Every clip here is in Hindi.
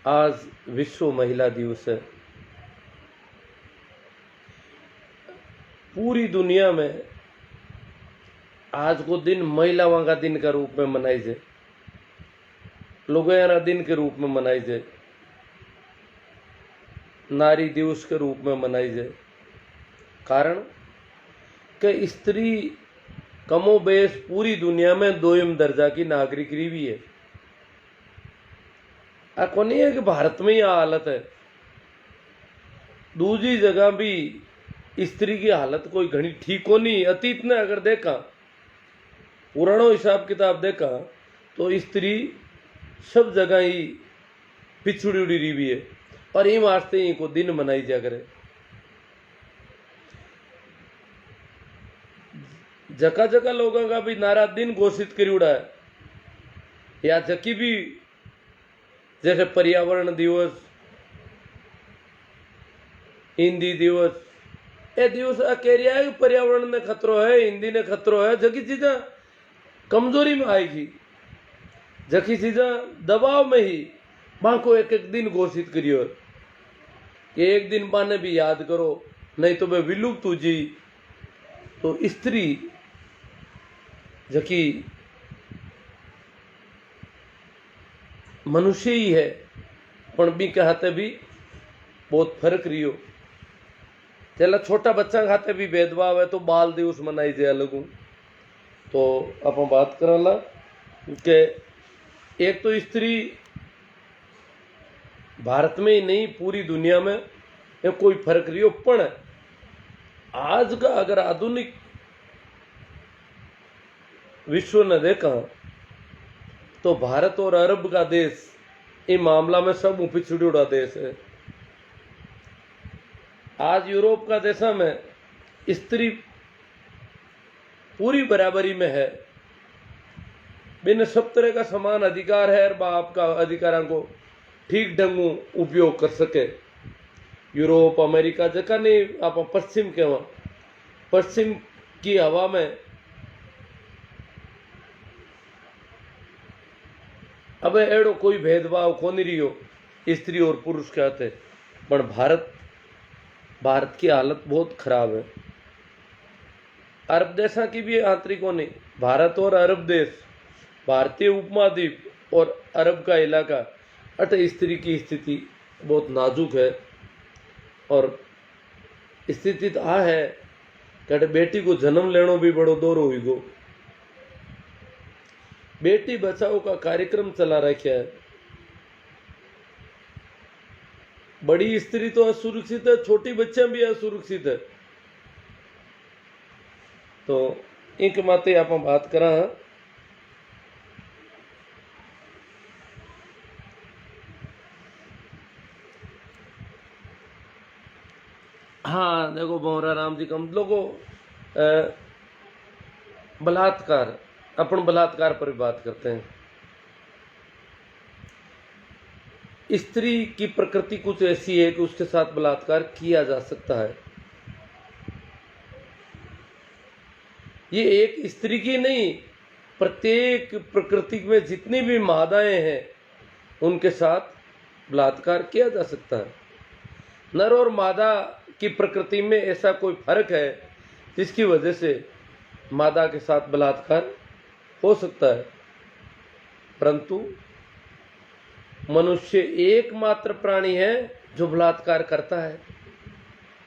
आज विश्व महिला दिवस है। पूरी दुनिया में आज को दिन महिलाओं का दिन का रूप में मनाई जाए, लोगों दिन के रूप में मनाई जाए, नारी दिवस के रूप में मनाई जाए। कारण कि स्त्री कमोबेश पूरी दुनिया में दोयम दर्जा की नागरिक रही है। को नहीं है कि भारत में ही हालत है, दूसरी जगह भी स्त्री की हालत कोई घनी ठीक हो नहीं। अतीत ने अगर देखा, पुरानो हिसाब किताब देखा तो स्त्री सब जगह ही पिछड़ी उड़ी रही है और इन वास्ते ही को दिन मनाई जा करे। जगह जगह लोगों का भी नारा दिन घोषित कर उड़ा है, या जकी भी जैसे पर्यावरण दिवस, हिंदी दिवस, ये दिवस कह रहा है पर्यावरण ने खतरो है, हिंदी ने खतरो है। जकी चीज़ें कमजोरी में आएगी, जकी चीज़ें दबाव में ही माँ को एक एक दिन घोषित करियो कि एक दिन माने भी याद करो, नहीं तो वे विलुप्त हो जी। तो स्त्री जकी मनुष्य ही है, पण भी कहते भी बहुत फर्क रही हो। चला छोटा बच्चा खाते भी भेदभाव है तो बाल दिवस मनाई जाए अलग। तो आप बात कराला कि एक तो स्त्री भारत में ही नहीं पूरी दुनिया में ये कोई फर्क रही हो। पण आज का अगर आधुनिक विश्व ने देखा तो भारत और अरब का देश इस मामला में सब पिछड़ी उड़ा देश है। आज यूरोप का देशा में स्त्री पूरी बराबरी में है, बिन सब तरह का समान अधिकार है और बाप का अधिकारों को ठीक ढंग उपयोग कर सके। यूरोप अमेरिका जगह नहीं, आप पश्चिम के वहाँ पश्चिम की हवा में अब एड़ो कोई भेदभाव को नहीं रही हो स्त्री और पुरुष के हाथे। पर भारत की हालत बहुत खराब है। अरब देशा की भी आंतरिकों ने, भारत और अरब देश, भारतीय उपमहाद्वीप और अरब का इलाका, अट स्त्री की स्थिति बहुत नाजुक है। और स्थिति तो आ है कि बेटी को जन्म लेनो भी बड़ो दौर हुई गो। बेटी बचाओ का कार्यक्रम चला रखा है। बड़ी स्त्री तो असुरक्षित है, छोटी बच्चे भी असुरक्षित है। तो एक माते आप बात करा। हाँ देखो भंवरा राम जी कम लोगों बलात्कार, अपन बलात्कार पर भी बात करते हैं। स्त्री की प्रकृति कुछ ऐसी है कि उसके साथ बलात्कार किया जा सकता है। ये एक स्त्री की नहीं, प्रत्येक प्रकृति में जितनी भी मादाएं हैं उनके साथ बलात्कार किया जा सकता है। नर और मादा की प्रकृति में ऐसा कोई फर्क है जिसकी वजह से मादा के साथ बलात्कार हो सकता है, परंतु मनुष्य एकमात्र प्राणी है जो बलात्कार करता है।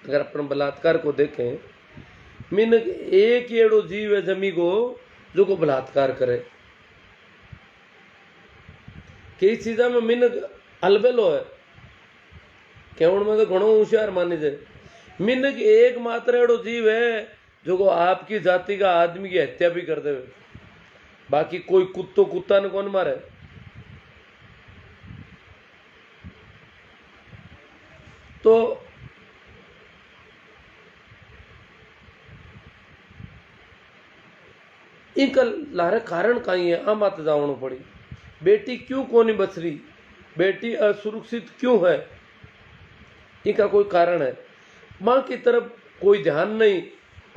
अगर अपन बलात्कार को देखें, मिन एक एड़ो जीव है जमी को जो को बलात्कार करे। कई चीजा में मिन अलबेलो है, केवल में तो घणो होशियार माने जाए। मिनक एकमात्र एड़ो जीव है जो को आपकी जाति का आदमी की हत्या भी कर देवे। बाकी कोई कुत्तो कुत्ता ने कौन मारे। तो इनका लारे कारण कहीं है, आ मत जावनो पड़ी। बेटी क्यों कोनी बच रही, बेटी असुरक्षित क्यों है, इनका कोई कारण है। माँ की तरफ कोई ध्यान नहीं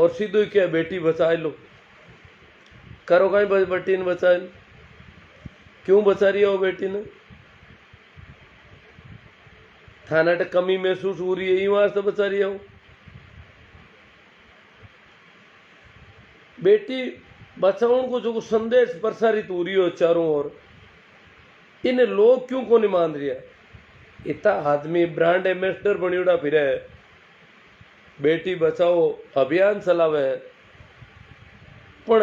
और सीधो ही क्या बेटी बचा लो, करो कहीं बेटी ने बचा लो। क्यों बचा रही है वो बेटी ने? थाना टे कमी महसूस हो रही है ई वास्ते बचा रही हो। बेटी बचाओ को जो संदेश प्रसारित हो रही हो चारों ओर, इन्हें लोग क्यों को नहीं मान रहा। इतना आदमी ब्रांड एम्बेसडर बनियोड़ा फिर है, बेटी बचाओ अभियान चलावे है, पण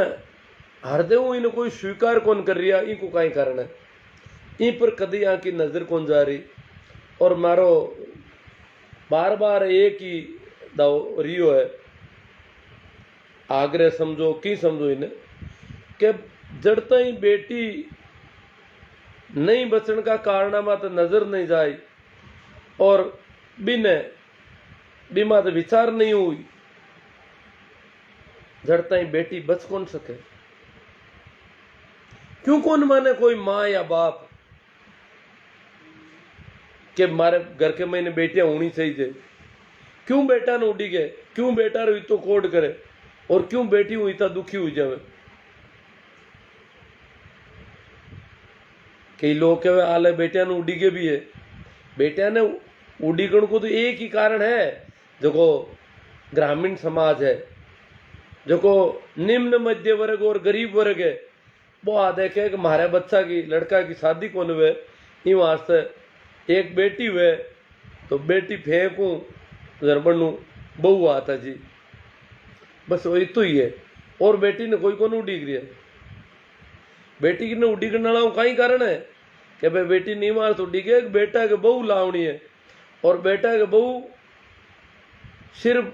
हरदेव इन्हें कोई स्वीकार कौन कर रहा। इनको कई कारण है, इन पर कदी आँकी नजर कौन जा रही। और मारो बार बार एक ही दाव रियो है, आग्रह समझो की समझो इन्हें कि जड़ता ही बेटी नहीं बचने का कारण मत नजर नहीं जाए और बिन बीमा तो विचार नहीं हुई, जड़ता ही बेटी बच कौन सके। क्यों कौन माने कोई माँ या बाप कि मारे घर के महीने बेटियां होनी चाहिए। क्यों बेटा ने उड़ी गए, क्यों बेटा रो तो कोड करे और क्यों बेटी हुई तो दुखी हुई जावे। कई लोग कहे आले बेटिया ने उड़ी के भी है, बेटिया ने उड़ी गण को तो एक ही कारण है, जो को ग्रामीण समाज है, जो को निम्न मध्य वर्ग और गरीब वर्ग है, वो आ देखे कि हमारे बच्चा की लड़का की शादी कौन हुए, इन वास्ते एक बेटी हुए तो बेटी फेंकू जरबनू बहु आता जी, बस वही तो ही है। और बेटी ने कोई कौन उड़ी गई है। बेटी ने उड़ी करने वाला कई कारण है कि भाई बेटी नहीं मार तो उड़ी गए, बेटा के बहू लावनी है और बेटा के बहू सिर्फ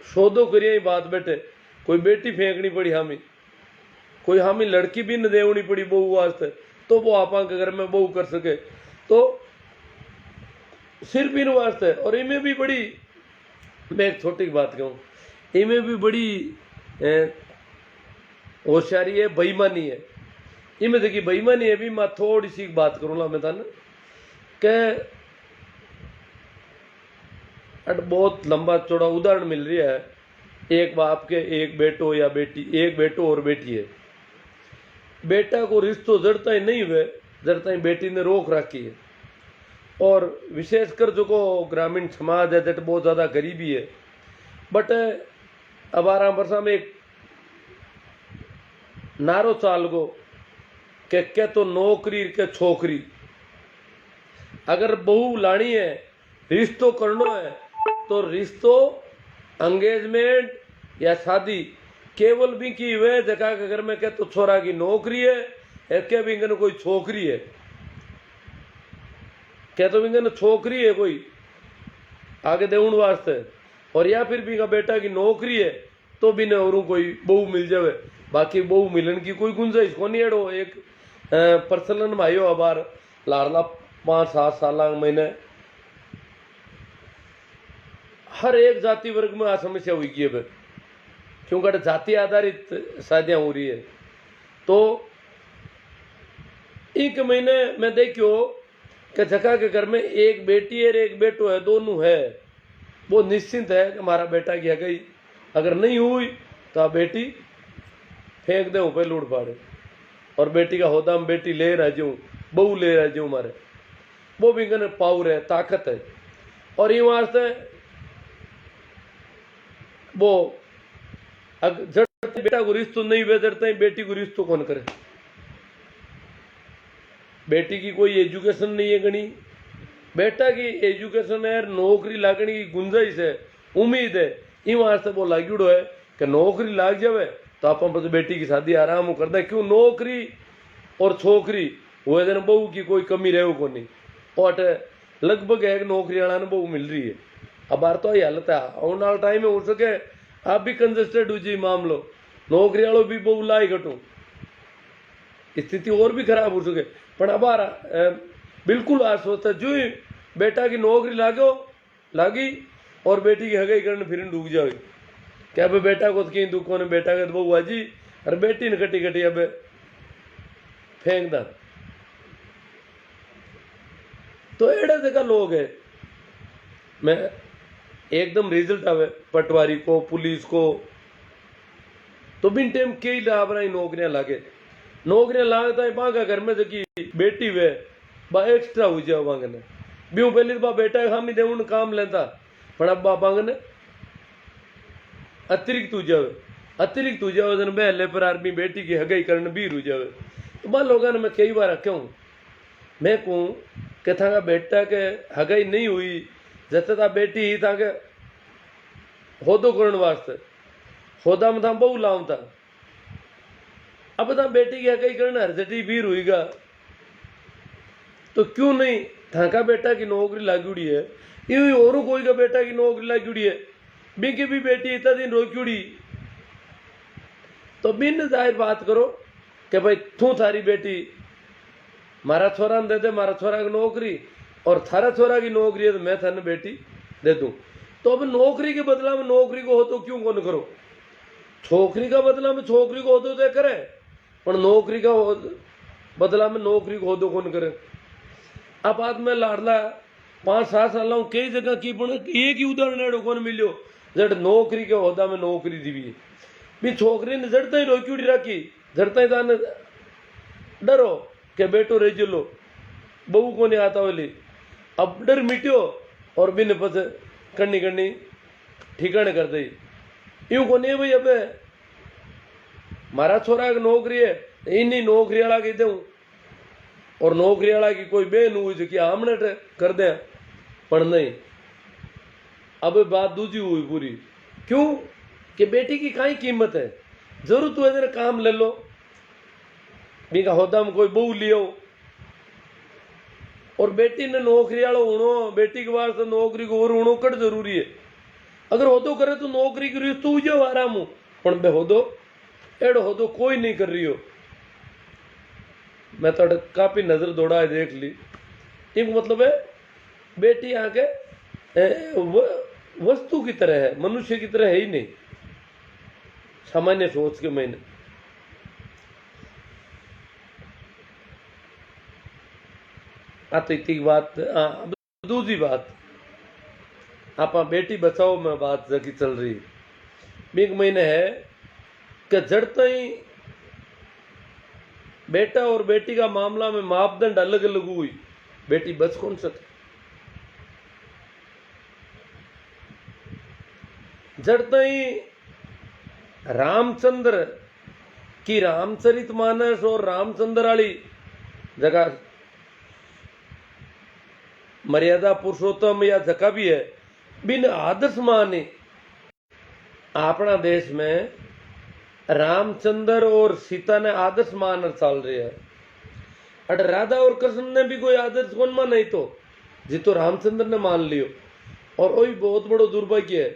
सौदो करिए ही बात बैठे, कोई बेटी फेंकनी पड़ी हामी, कोई हामी लड़की भी न देवनी पड़ी बहू वास्ते, तो वो आपा के घर में बहू कर सके, तो सिर्फ इन वास्ते। और इनमें भी बड़ी, मैं एक छोटी बात कहूँ, इनमें भी बड़ी होशियारी है, बेईमानी है। इनमें देखिए बेईमानी है भी, मैं थोड़ी सी बात करूँगा मैं था कि बहुत लंबा चौड़ा उदाहरण मिल रहा है। एक बाप के एक बेटो या बेटी, एक बेटो और बेटी है, बेटा को रिश्तो जड़ता ही नहीं हुए, जड़ता ही बेटी ने रोक रखी है। और विशेषकर जो को ग्रामीण समाज है जट बहुत ज़्यादा गरीबी है, बट अब 12 वर्षा में एक नारो चाल गो के तो नौकरी के छोकरी, अगर बहू लानी है, रिश्तो करना है, तो रिश्तो एंगेजमेंट या शादी केवल भी की हुए जगह के घर में क्या तो छोरा की नौकरी है, क्या भी कोई छोकरी है, क्या तो भी छोकरी है कोई आगे देउन वास्ते, और या फिर भी का बेटा की नौकरी है तो भी न और कोई बहू मिल जावे। बाकी बहू मिलन की कोई गुंजाइश को नहीं एडो। एक प्रचलन में आयो अबार लाडला 5-7 साल महीने हर एक जाति वर्ग में आ समस्या हुई की है, क्योंकि जाति आधारित शादियां हो रही है। तो एक महीने में देखियो कि जगह के घर में एक बेटी है एक बेटो है, दोनों है, वो निश्चिंत है कि हमारा बेटा की है गई, अगर नहीं हुई तो आप बेटी फेंक दे ऊपर लूट पाड़े, और बेटी का होदा हम बेटी ले रह जाऊँ, बहू ले रह जाऊँ हमारे, वो भी इनके पावर है, ताकत है। और ये वास्ते वो जड़ते बेटा को रिश्तो नहीं हुए, जड़ते बेटी को रिश्तो कौन करे। बेटी की कोई एजुकेशन नहीं है गणी, बेटा की एजुकेशन है, नौकरी लागने की गुंजाइश है, उम्मीद है, इन वास्ते वो लागूड़ो है कि नौकरी लाग जावे तो आप बेटी की शादी आराम कर दे। क्यों नौकरी और छोकरी हुए दिन बहू की कोई कमी रहे को नहीं, और लगभग एक नौकरी वाला ने बहू मिल रही है। अब बार तो ये हालत है, आने वाला टाइम में हो सके आप भी कंजस्टेड हो जी मामलो, नौकरी वालों भी बहू लाई घटू, स्थिति और भी खराब हो सके। पर अब बिल्कुल आश्वस्त है, जो ही बेटा की नौकरी लागी और बेटी की हगाई करने फिर डूब जाए, क्या भाई बेटा को तो कहीं दुख ने, बेटा के तो बहू आजी और बेटी ने कटी कटी अब फेंक दा। तो एड़ा जगह लोग है, मैं एकदम रिजल्ट आवे पटवारी को, पुलिस को, तो बिन टाइम कई लाभ रही नौकरियां लागे, नौकरियां लागता है बांगा घर में जकी बेटी वे बा एक्स्ट्रा हो जाए बांगने, ब्यू पहली तो बेटा हामी दे उन काम लेता पण अब बाबा ने अतिरिक्त हो जावे जन बहले पर आर्मी बेटी की हगाई करने भी रू जावे। तो बा लोगों ने मैं कई बार क्यों मैं कहूँ कि था बेटा के हगाई नहीं हुई जैसे था बेटी ही था के होदो करने वास्ते होदा में था बहु लाऊं था अब था बेटी की हगाई करना हरजटी भी रुईगा तो क्यों नहीं था का बेटा की नौकरी लागूड़ी है यूं और कोई का बेटा की नौकरी लागूड़ी है बिंकी भी बेटी इतना दिन रोक्यूड़ी तो बिन जाहिर बात करो कि भाई तू थारी बेटी मारा छोरा ने दे दे मारा छोरा की नौकरी और थारा छोरा की नौकरी है तो मैं थाने बेटी दे दूं। तो अब नौकरी के बदला में नौकरी को हो तो क्यों कौन करो छोकरी का बदला में छोकरी को हो तो करे पर नौकरी का बदला में नौकरी को हो तो कौन करे। अब आज मैं लाडला 5-7 साल कई जगह की पण एक ही उदाहरण एडो कौन मिलो जड़ नौकरी के होदा में नौकरी दी भी छोकरी ने जड़ता ही रोक्यूड़ी रखी जड़ता ही ताने डरो के बेटो रह लो बहू को नहीं आता वाली अब डर मिट्यो और बिन पस करनी करनी ठिकाने कर दी यूं को नहीं भाई अब मारा छोरा की नौकरी है इन्हीं नौकरी वाला की दूं और नौकरी वाला की कोई बेन हुई जो कि हमने कर दें पर नहीं अब बात दूसरी हुई पूरी क्यों कि बेटी की काई कीमत है जरूर तू इधर काम ले लो बीका होदा में कोई बहू लियो और बेटी ने नौकरी वाला होनो बेटी के वास्ते नौकरी को और होनो कट जरूरी है अगर होदो करे तो नौकरी करी तू जो आराम हो पर बे होदो एड़ो होदो कोई नहीं कर रही हो। मैं तो काफी नजर दौड़ा देख ली एक मतलब है बेटी आके वस्तु की तरह है मनुष्य की तरह है ही नहीं सामान्य सोच के मैंने आती इतनी बात दूसरी बात आप बेटी बचाओ में बात जगी चल रही एक महीने है कि जड़ता ही बेटा और बेटी का मामला में मापदंड अलग अलग हुई बेटी बच कौन सके जड़ता ही रामचंद्र की रामचरितमानस और रामचंद्र वाली जगह मर्यादा पुरुषोत्तम या जगह भी है बिन आदर्श माने अपना देश में रामचंद्र और सीता ने आदर्श मान चल रहे हैं अट राधा और कृष्ण ने भी कोई आदर्श कौन मान नहीं तो जी तो रामचंद्र ने मान लियो और वही बहुत बड़ो दुर्भाग्य है।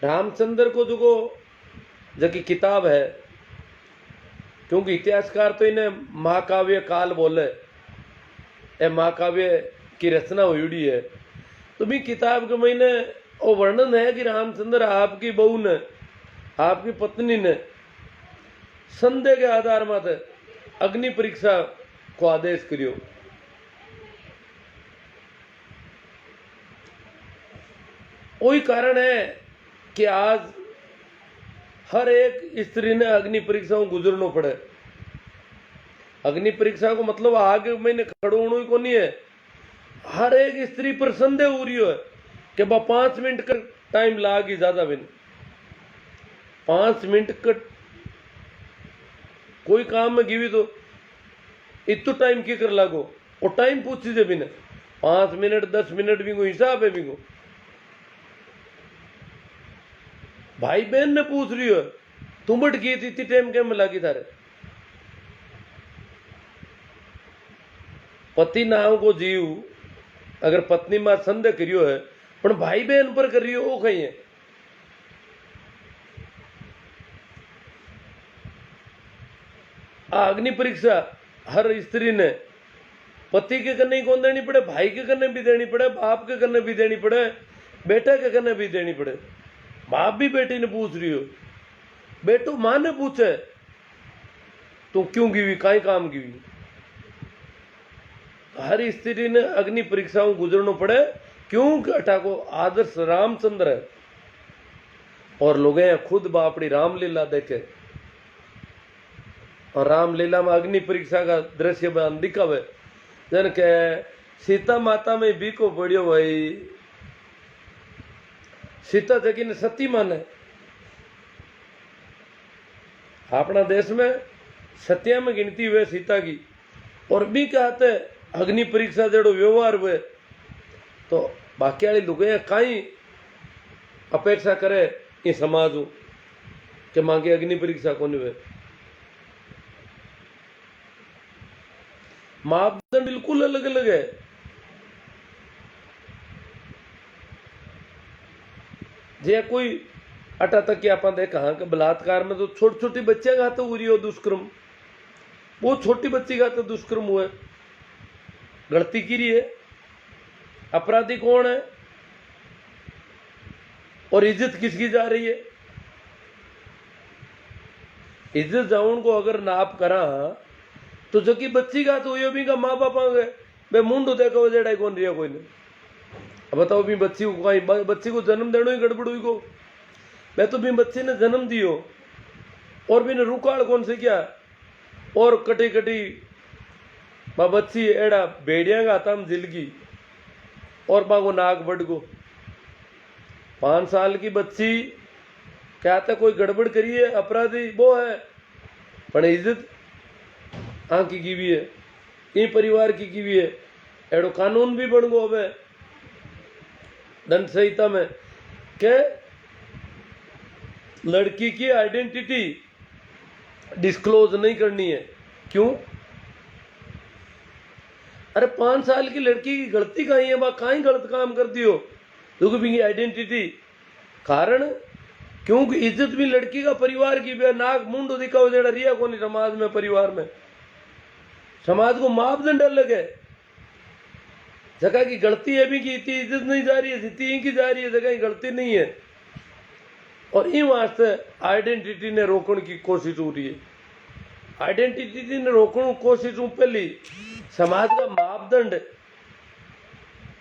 रामचंद्र को जो की किताब है क्योंकि इतिहासकार तो इन्हें महाकाव्य काल बोले ए महाकाव्य की रचना हुई है तो भी किताब के महीने वो वर्णन है कि रामचंद्र आपकी बहू ने आपकी पत्नी ने संदेह के आधार मत अग्नि परीक्षा को आदेश करियो वही कारण है कि आज हर एक स्त्री ने अग्नि परीक्षाओं गुजरना पड़े। अग्नि परीक्षा को मतलब आगे मैंने खड़ो होना ही को नहीं है हर एक स्त्री पर संदेह हो रही है कि 5 मिनट का टाइम लागी ज्यादा भी नहीं 5 मिनट का कोई काम में गिवी तो इतो टाइम की कर लागो और टाइम पूछ दीजिए बिना 5 मिनट 10 मिनट भी को हिसाब है भी को भाई बहन ने पूछ रही हो तुम बट गई थी इतनी टाइम कैम लागी थारे पति नाम को जीव अगर पत्नी मां संदेह करियो है पर भाई बहन पर कर रही हो वो कहीं है अग्नि परीक्षा हर स्त्री ने पति के करने कौन देनी पड़े भाई के करने भी देनी पड़े बाप के करने भी देनी पड़े बेटे के करने भी देनी पड़े। बाप भी बेटी ने पूछ रही हो बेटो मां ने पूछे तो क्यों गिवी काई काम गिवी हर स्त्री ने अग्नि परीक्षाओं गुजरना पड़े क्योंकि अटा को आदर्श रामचंद्र है और लोग खुद बापड़ी रामलीला देखे और रामलीला में अग्नि परीक्षा का दृश्य बयान दिखावे जन के सीता माता में भी को बढ़ियो भाई। सीता जगी ने सती माने। अपना देश में सत्या में गिनती हुए सीता की। और भी कहते अग्नि परीक्षा जड़ो व्यवहार हुए तो बाकी वाली लुगाइयां कहीं अपेक्षा करे इस समाज के मांगे अग्नि परीक्षा को नहीं हुए। मापदंड बिल्कुल अलग अलग है। जे कोई अटा तक कि आप देखा हाँ कि बलात्कार में तो छोटी छोटी बच्चे का तो हुई हो दुष्कर्म, वो छोटी बच्ची का तो दुष्कर्म हुआ। गलती की रही है, अपराधी कौन है और इज्जत किसकी जा रही है। इज्जत जाऊन को अगर नाप करा तो जो कि बच्ची का तो यो भी का माँ बाप आ गए बे मुंडो देखो जेड़ा कौन रिया कोई ने। अब बताओ भी बच्ची को कहीं बच्ची को जन्म देना ही गड़बड़ हुई को। मैं तो भी बच्चे ने जन्म दियो और भी ने रुकाड़ कौन से क्या और कटी कटी बा बच्ची एड़ा भेड़िया का तम जिलगी और बागो नाक बढ़ गो। 5 साल की बच्ची कहते कोई गड़बड़ करी है अपराधी वो है पर इज्जत आंकी की भी है ये परिवार की भी है। एड़ो कानून भी बन गो अब दंड संहिता में के लड़की की आइडेंटिटी डिस्क्लोज नहीं करनी है। क्यों? अरे 5 साल की लड़की की गलती कहीं है, कहीं गलत काम कर दियो क्योंकि भी आइडेंटिटी कारण क्योंकि इज्जत भी लड़की का परिवार की भी नाक मुंडो दिखाओ जेड़ा रिया को नहीं समाज में परिवार में। समाज को मापदंड अलग है। जगह की गलती है भी की थी इज्जत नहीं जा रही है, जितनी इनकी जा रही है जगह की गलती नहीं है। और इन वास्ते आइडेंटिटी ने रोकने की कोशिश हो रही है। आइडेंटिटी ने रोकने की कोशिश पहली समाज का मापदंड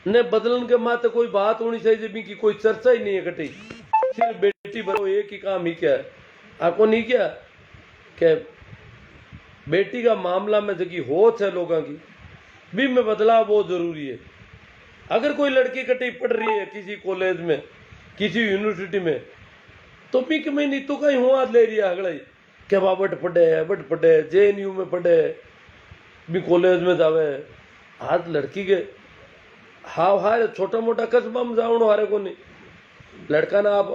ने बदलन के माते कोई बात होनी चाहिए भी की कोई चर्चा ही नहीं है कटी। सिर्फ बेटी बनो एक ही काम ही क्या है आपको नहीं क्या कि बेटी का मामला में जगी होश है लोगों की भी में बदलाव बहुत जरूरी है। अगर कोई लड़की कटी पढ़ रही है किसी कॉलेज में किसी यूनिवर्सिटी में तो भी कि मैं नीतू का ही हुआ ले रही है अगला ही क्या बट पढ़े JNU में पढ़े भी कॉलेज में जावे। आज लड़की के हाव हारे छोटा मोटा कस्बा में जाओ हारे को नहीं लड़का ना आप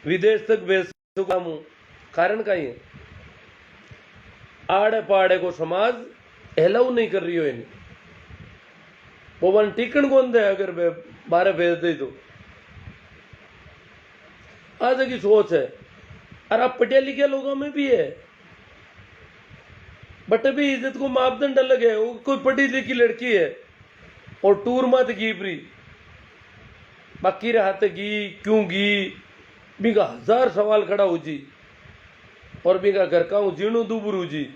विदेश तक भेज सकूं कारण का ही है आड़े पाड़े को समाज एलाउ नहीं कर रही हो इन्हें वो वन टिकन कौन दे अगर बारह भेज दे तो आज की सोच है। और अब पढ़े लिखे लोगों में भी है बट अभी इज्जत को मापदंड अलग है। वो कोई पढ़ी लिखी लड़की है और टूर मत गी प्री बाकी राहत गी क्यों गी बिगा 1000 सवाल खड़ा हो जी और बिगा घर का हूँ जीणु दुबरू जी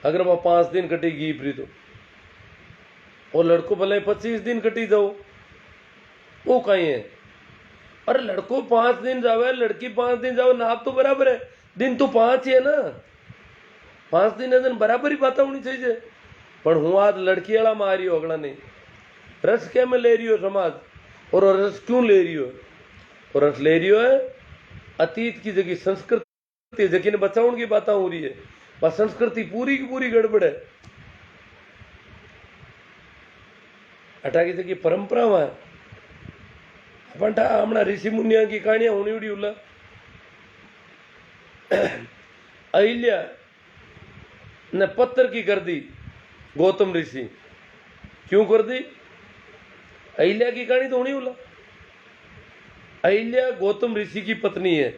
अगर वह 5 दिन कटी गी प्री तो और लड़को भले 25 दिन कटी जाओ वो कहीं है। अरे लड़को 5 दिन जावे लड़की 5 दिन जाओ नाप तो बराबर है दिन तो 5 ही है ना 5 दिन है दिन बराबर ही बात होनी चाहिए। पर हूँ आज लड़की वाला मारी हो अगला नहीं रस क्या में ले रही हो समाज और रस क्यों ले रही हो और रस ले रही हो है अतीत की जगह संस्कृति जगह ने बचाने की बातें हो रही है बस संस्कृति पूरी की पूरी गड़बड़ है। अटा की जगह परंपरा है अपन हमने ऋषि मुनिया की कहानियां होनी उड़ी उल्ला अहिल्या ने पत्थर की कर दी गौतम ऋषि क्यों कर दी अहिल्या की कहानी तो होनी उल्ला अहिल्या गौतम ऋषि की पत्नी है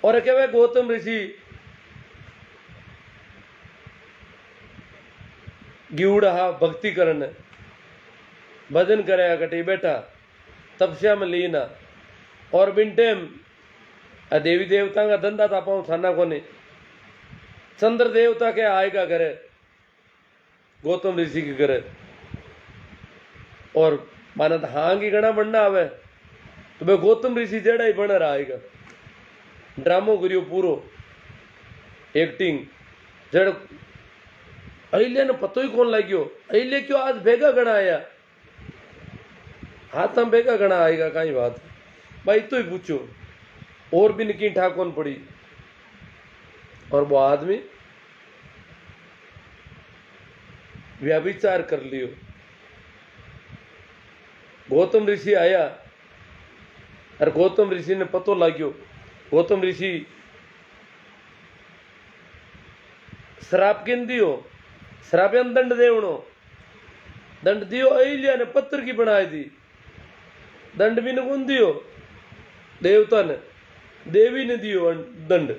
और क्या वह गौतम ऋषि गिवड़ा भक्ति करन भजन करे कटी बैठा तपस्या में लीना और बिन टाइम देवी देवता का धंधा था पाऊँ थाना को नहीं चंद्र देवता के आएगा करे गौतम ऋषि के करे और माना था हाँ की गणा बनना आवे तो मैं गौतम ऋषि जेड़ा ही बन रहा आएगा ड्रामो करियो पूरो एक्टिंग जड़ अहिल्या ने पतो ही कौन लाग्यो, अहिल्या क्यों आज भेगा गणा आया, हाथ में भेगा गणा आएगा कहीं बात भाई तो ही पूछो, और भी निकी ठाकोन पड़ी। और वो आदमी व्यभिचार कर लियो। गौतम ऋषि आया और गौतम ऋषि ने पतो लाग्यो, गौतम ऋषि श्राप किन दियो, श्राप्यन दंड देवणो, दंड दियो अहिल्या ने पत्थर की बनाई दी, दंड भी ने कौन दियो, देवता ने, देवी ने दियो दंड।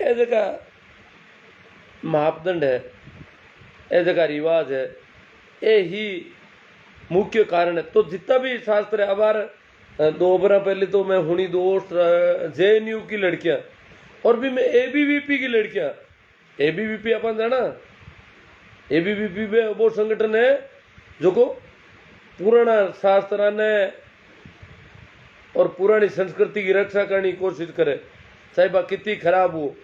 ए जगह मापदंड है, ए जगह रिवाज है, ये ही मुख्य कारण है। तो जितना भी शास्त्र है, अबार 2 बरा पहले तो मैं हुनी दोस्त JNU की लड़कियां और भी मैं ABVP की लड़कियां, ABVP अपन जाना, ABVP में वो संगठन है जो को पुराना शास्त्र ने और पुरानी संस्कृति की रक्षा करने की कोशिश करे, चाहे बा कितनी खराब हो,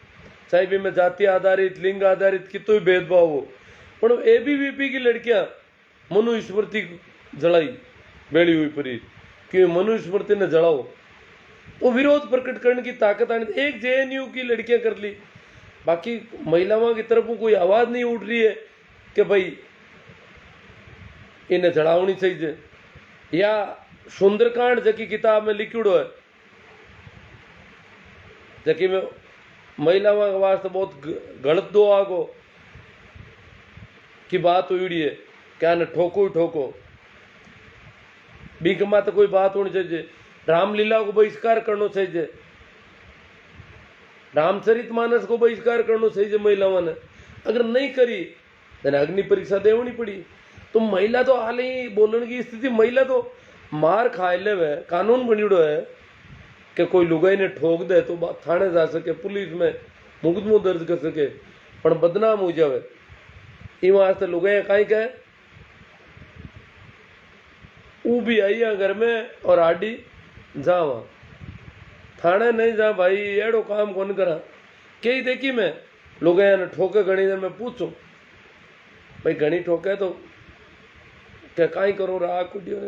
चाहे भी में जाति आधारित लिंग आधारित कितो ही भेदभाव हो, पर ABVP की लड़कियां मनुस्मृति जलाई बेड़ी हुई परी कि मनुस्मृति ने जलाओ, वो विरोध प्रकट करने की ताकत आनी। एक JNU की लड़कियां कर ली, बाकी महिलाओं की तरफ कोई आवाज नहीं उठ रही है कि भाई इन्हें जलावनी चाहिए। या सुंदरकांड जकी किताब में लिखिड़ो है, जकी में महिलाओं के वास्ते बहुत गलत दो आगो की बात हुई है, क्या न ठोको ही ठोको, बीक में तो कोई बात होनी चाहिए। रामलीला को बहिष्कार करना चाहिए, रामचरित मानस को बहिष्कार करना चाहिए महिलाओं ने, अगर नहीं करी तो अग्नि परीक्षा देवनी पड़ी। तो महिला तो हाल ही बोलने की स्थिति, महिला तो मार खाए ले वे, कानून बनीड़ो है कि कोई लुगाई ने ठोक दे तो थाने जा सके, पुलिस में मुकदमो दर्ज कर सके, पर बदनाम हो जावे। इन वास्ते लुगाई कहीं कहे ऊ भी आई घर में और आडी जावा, थाने नहीं जा भाई, एड़ो काम कौन करा। कई देखी मैं लुगाई ने ठोके घनी देर में पूछो भाई घनी ठोके तो क्या कहीं करो, रा कुटियो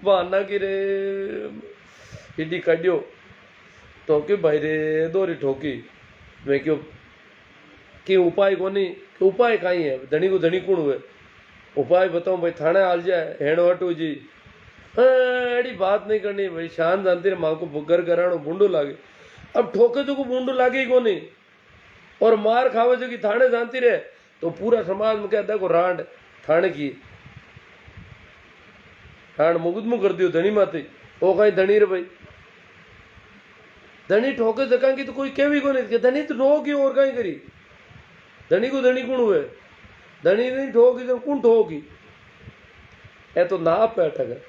बहाना की रे हिडी काटियो तो क्यों भाई रे दोरी ठोकी, मैं क्यों कि उपाय को नहीं, उपाय कहीं है, धनी को धनी कौन हुए, उपाय बताओ भाई, थाने आल जाए हेणो हटू जी, एड़ी बात नहीं करनी भाई, शान जानती रहे माँ को घर घरानो बूंडो लागे। अब ठोके जो को बूंडो लागे ही को नहीं और मार खावे जो कि थाने जानती रहे तो पूरा समाज में क्या देखो रांड थाने की, रांड मुकदमो कर दियो धनी माते, वो कहीं धनी रे भाई, धनी ठोके जगह की तो कोई केवी को नहीं, धनी तो ठोकी और कहीं करी, धनी को धनी कौन हुए, धनी नहीं ठोकी तो कौन ठोकी, ए तो नाप है ठग।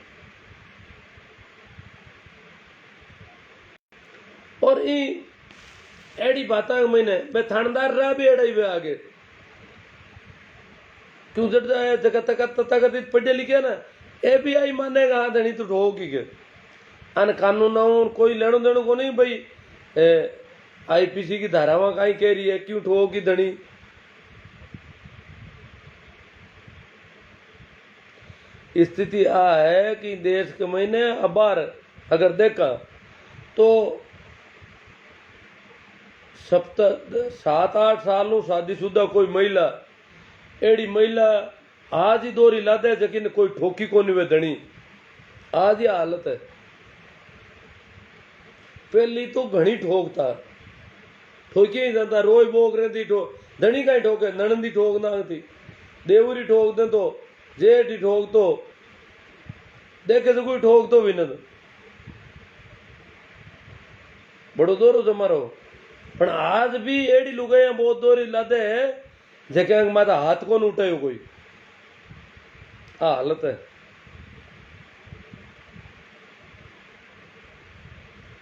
और एड़ी बात मैंने मैं थानेदार रहा भी एड़ा ही आगे क्यों जट जाए तथाकथित पढ़े लिखे ना, ABI मानेगा हाँ धनी तो ठोकी के अन कानून कोई लेनो देनो को नहीं भाई, IPC की धारावां कहीं कह रही है क्यों ठोकी धनी। स्थिति आ है कि देश के महीने अबार अगर देखा तो 7-8 सालों शादीशुदा कोई महिला, एड़ी महिला आज ही दोरी लादे जकिन कोई ठोकी को नहीं वे धनी, आज ये हालत है। पहली तो घनी ठोकता, ठोकी ही जाता, रोज बोक रही थी धनी का ही ठोके, ननंदी ठोक ना थी, देवरी ठोक दे तो जेठ ही ठोक तो देखे तो कोई ठोक तो भी न बड़ो दोरो जमारो। पण आज भी एड़ी लुगाइया बहुत दोरी लादे है जके माता हाथ को उठायो कोई, आ हालत है।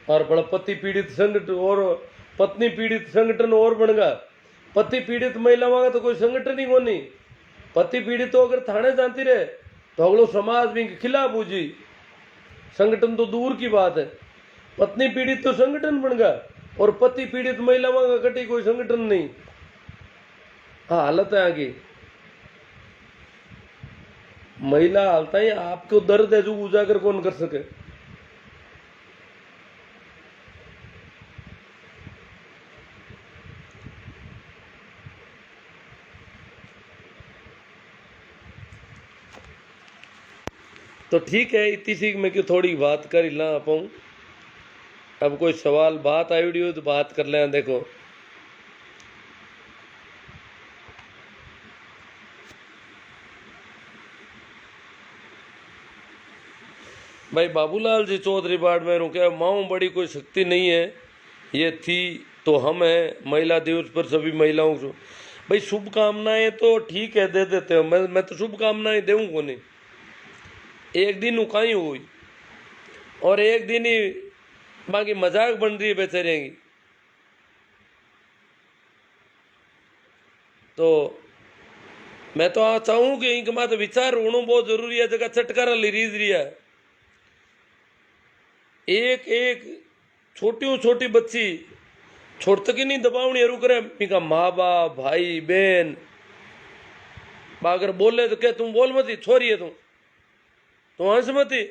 और बड़ा पति पीड़ित संगठन और पत्नी पीड़ित संगठन और बन गया, पति पीड़ित महिलाओं का तो कोई संगठन ही को नहीं, पति पीड़ित तो अगर थाने जानती रहे तो अगलो समाज भी खिलाफ हो जी, संगठन तो दूर की बात है, पत्नी पीड़ित तो संगठन बन गया। और पति पीड़ित महिलाओं का कटी कोई संगठन नहीं। हाँ हालत है आगे महिला हालता है आपको दर्द है जो उजागर कौन कर सके। तो ठीक है इतनी सी मैं क्यों थोड़ी बात कर ही ला पाऊँ। अब कोई सवाल बात आई हो तो बात कर लें। देखो भाई बाबूलाल जी चौधरी बाड़ में रुके माओ बड़ी कोई शक्ति नहीं है ये थी तो हम हैं। महिला दिवस पर सभी महिलाओं को भाई शुभकामनाएं तो ठीक है दे देते हो। मैं तो शुभकामनाएं दूँ को नहीं। एक दिन उकाई हुई और एक दिन ही बाकी मजाक बन रही है बेचारे की। तो मैं तो चाहूँ कि इनके माते विचार होना बहुत जरूरी है। जगह चटकारा ली रीज रही है एक एक छोटी बच्ची छोड़ तक ही नहीं दबावनी हरू करे। इनका माँ बाप भाई बहन अगर बोले तो क्या तुम बोल मती छोरी है तुम हंस मती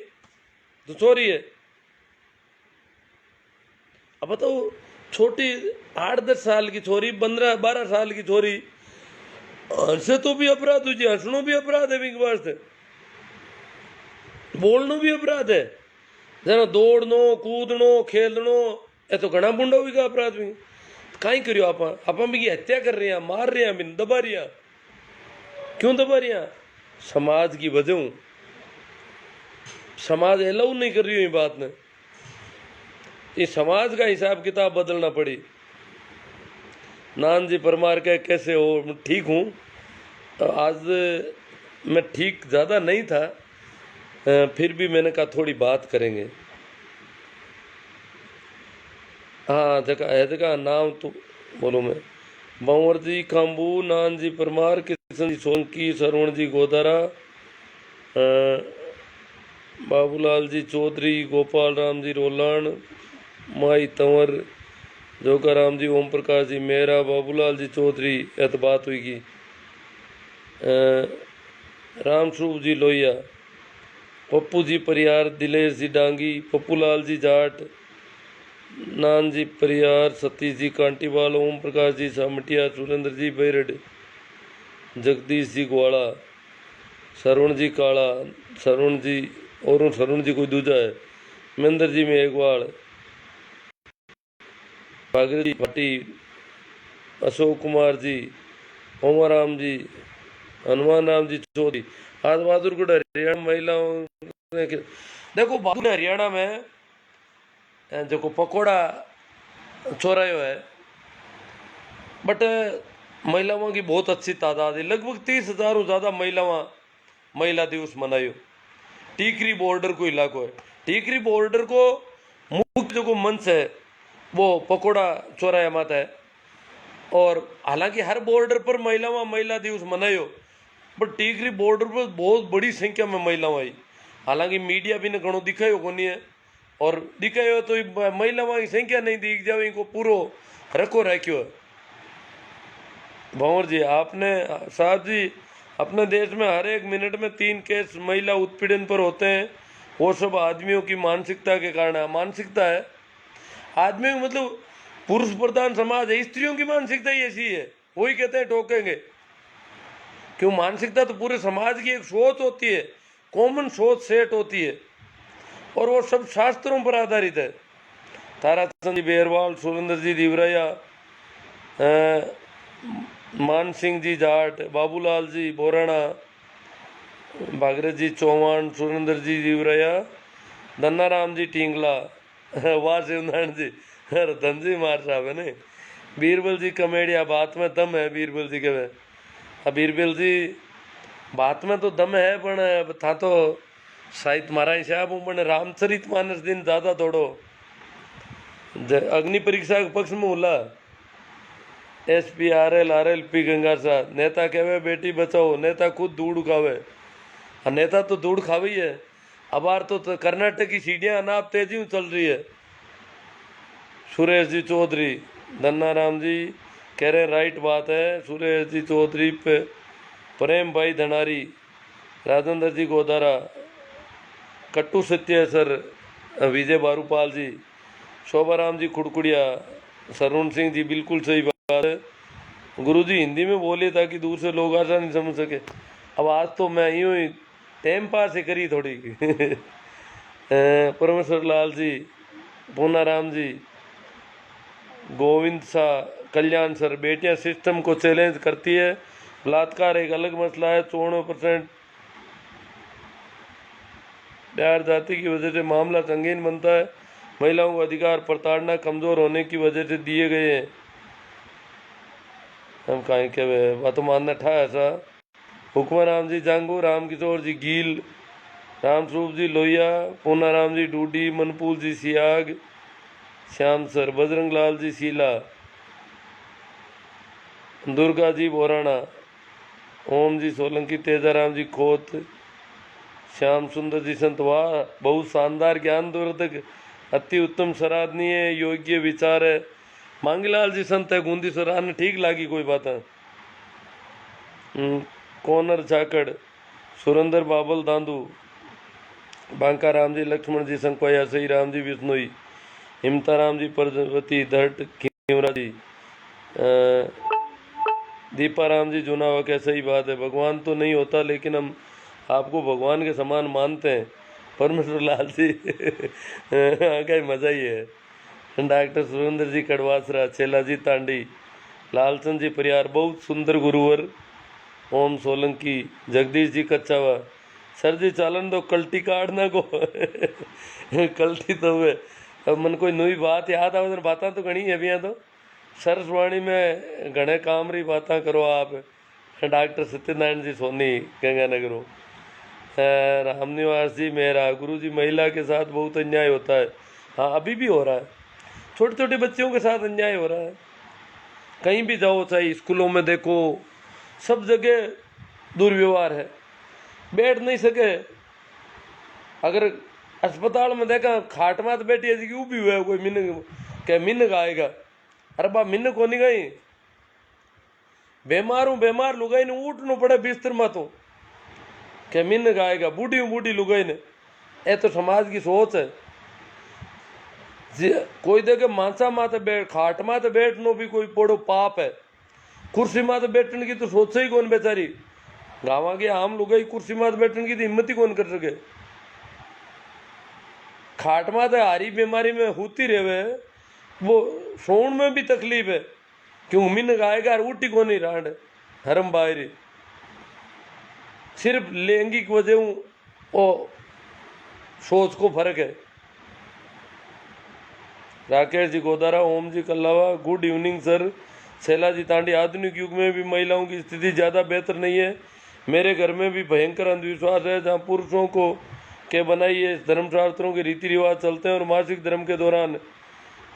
तो छोरी है। अब बताओ छोटी 8-10 साल की छोरी 15-12 साल की छोरी हंसे तो भी अपराध हो जी। हंसनो भी अपराध है बिग बार से बोलनो भी अपराध है। जना दौड़नो कूदनो खेलनो ये तो घना बुंडा हुई अपराध भी कहीं करियो आप भी हत्या कर रहे हैं मार रहे हैं बिन दबा रही हैं। क्यों दबा रही हैं? समाज की वजह समाज अलाउ नहीं कर रही हुई बात ने। इस समाज का हिसाब किताब बदलना पड़ी। नान जी परमार के कैसे हो ठीक हूँ। तो आज मैं ठीक ज़्यादा नहीं था फिर भी मैंने कहा थोड़ी बात करेंगे। हाँ जगह नाम तो बोलो मैं बंवर जी काम्बू नान जी परमार किशन जी सोलंकी सरवण जी गोदारा बाबूलाल जी चौधरी गोपाल राम जी रोलान माई तंवर जोका राम जी ओम प्रकाश जी मेहरा बाबूलाल जी चौधरी एत बात हुई की राम स्वरूप जी लोहिया पप्पू जी परियार दिलेश जी डांगी पप्पूलाल जी जाट नान जी परियार सतीश जी कांटीवाल ओम प्रकाश जी सामटिया सुरेंद्र जी बैरड जगदीश जी ग्वाड़ा सरवण जी काला सरवण जी और सरवण जी कोई दूजा है महेंद्र जी मेघवाल भागीरथ जी भट्टी अशोक कुमार जी ओमर राम जी हनुमान राम जी चौधरी आज बहादुरगढ़ हरियाणा महिलाओं ने देखो बहादुर हरियाणा में जो को पकौड़ा चौरायो है बट महिलाओं की बहुत अच्छी तादाद है। लगभग 30,000 ज़्यादा महिला दिवस मनायो। टीकरी बॉर्डर को इलाको है। टीकरी बॉर्डर को मुख्य जो मंच है वो पकौड़ा चौराया माता है। और हालांकि हर बॉर्डर पर महिला दिवस मनायो बट टीकरी बॉर्डर पर बहुत बड़ी संख्या में महिलाओं आई। हालांकि मीडिया भी ने घणो दिखायो को नहीं है और दिखायो तो महिलाओं की संख्या नहीं दिख जाए इनको पूरो रखो रखियो है। भंवर जी आपने साहब जी अपने देश में हर एक मिनट में 3 केस महिला उत्पीड़न पर होते हैं। वो सब आदमियों की मानसिकता के कारण है। मानसिकता है आदमियों मतलब पुरुष प्रधान समाज है। स्त्रियों की मानसिकता ही ऐसी है वही कहते हैं ठोकेंगे। क्यों मानसिकता तो पूरे समाज की एक सोच होती है कॉमन सोच सेट होती है और वो सब शास्त्रों पर आधारित है। ताराचंद जी बेरवाल सुरेंद्र जी दिवराया मान सिंह जी जाट बाबूलाल जी बोराणा भागीरथ जी चौहान सुरेंद्र जी दिवराया धन्नाराम जी टिंगला वाह शिवनारायण जी रतन जी मार साहब है ने बीरबल जी कमेडिया बात में दम है। बीरबल जी के में बीरबल जी बात में तो दम है पण था तो साहित्य महाराज साहब मैंने रामचरित मानस दिन ज़्यादा दौड़ो अग्नि परीक्षा के पक्ष में होला SP RLP गंगार साहब नेता कहवे बेटी बचाओ नेता खुद दूड़ खावे। नेता तो दूड़ खावी है। अब तो कर्नाटक की सीढ़ियाँ अनाप तेजी में चल रही है। सुरेश जी चौधरी, धन्ना राम जी कह रहे हैं राइट बात है। सुरेश जी चौधरी पे प्रेम भाई धनारी, राजेंद्र जी गोदारा, कट्टू सत्य सर, विजय बारूपाल जी, शोभा राम जी खुड़कुड़िया, सरुण सिंह जी बिल्कुल सही बात है। गुरुजी हिंदी में बोले ताकि दूर से लोग आसानी समझ सके। अब आज तो मैं यूं ही टाइम पास ही करी थोड़ी परमेश्वर लाल जी, पूना राम जी, गोविंद शाह, कल्याण सर, बेटियां सिस्टम को चैलेंज करती है, बलात्कार एक अलग मसला है। 94% प्यार जाति की वजह से मामला संगीन बनता है। महिलाओं को अधिकार प्रताड़ना कमजोर होने की वजह से दिए गए हैं। हम कहें के बात मानना था ऐसा। हुक्मा राम जी जांगू, राम किशोर जी गील, राम स्वरूप जी लोहिया, पूना राम जी डूडी, मनपूल जी सियाग, श्याम सर, बजरंग लाल जी शीला, दुर्गा जी बोराना, ओम जी सोलंकी, तेजाराम जी खोत, श्याम सुंदर जी संत, वाह बहुत शानदार ज्ञानवर्धक अति उत्तम सराहनीय योग्य विचार है। मांगीलाल जी संत है गूंदी सराहन ठीक लागी कोई बात है। कोनर झाकड़, सुरेंद्र बाबल दांदू, बांका राम जी, लक्ष्मण जी संकवाया, सही राम जी विष्णुई, हिमता राम जी प्रजापति, धट खीमरा जी, दीपा राम जी जुनावा, क्या सही बात है। भगवान तो नहीं होता लेकिन हम आपको भगवान के समान मानते हैं। परमेश्वर लाल जी क्या मजा ही है। डॉक्टर सुरेंद्र जी कड़वासरा, छेला जी तांडी, लालचंद जी परियार, बहुत सुंदर गुरुवर, ओम सोलंकी, जगदीश जी कच्चावा, सर जी चालन दो कल्टी काटना को कल्टी तो हुए। अब मन कोई नई बात याद आवे बातें तो घनी है अभी तो सरसवाणी में घने काम री बातें करो आप। डॉक्टर सत्यनारायण जी सोनी गंगानगरों, रामनिवास जी मेरा, गुरु जी महिला के साथ बहुत अन्याय होता है। हाँ अभी भी हो रहा है, छोटे छोटे बच्चों के साथ अन्याय हो रहा है। कहीं भी जाओ, चाहे स्कूलों में देखो, सब जगह दुर्व्यवहार है। बैठ नहीं सके, अगर अस्पताल में देखा खाट मात बैठी है क्यों भी हुआ कोई मिन क्या मिन आएगा। अरे बा मिन को नहीं गई, बीमार लुगाई ने उठना पड़े बिस्तर में तो क्या मिन गाएगा। बूढ़ी लुगाई ने, ये तो समाज की सोच है। कोई देखे मांसा माते बैठ, खाट माते बैठनो भी कोई बड़ो पाप है। कुर्सी माते बैठने की तो सोच ही कौन बेचारी। गाँव के आम लुगाई कुर्सी माते बैठने की तो हिम्मत ही कौन कर सके। खाट माते हारी बीमारी में होती रहे, वो सोन में भी तकलीफ है क्यों मिन गाएगा उठी को नहीं रांड हरम बाहरी। सिर्फ लैंगिक वजह वो सोच को फर्क है। राकेश जी गोदारा, ओम जी कल्लावा, गुड इवनिंग सर। शैला जी तांडी, आधुनिक युग में भी महिलाओं की स्थिति ज़्यादा बेहतर नहीं है। मेरे घर में भी भयंकर अंधविश्वास है जहाँ पुरुषों को के बनाई है धर्मशास्त्रों के रीति रिवाज चलते हैं और मासिक धर्म के दौरान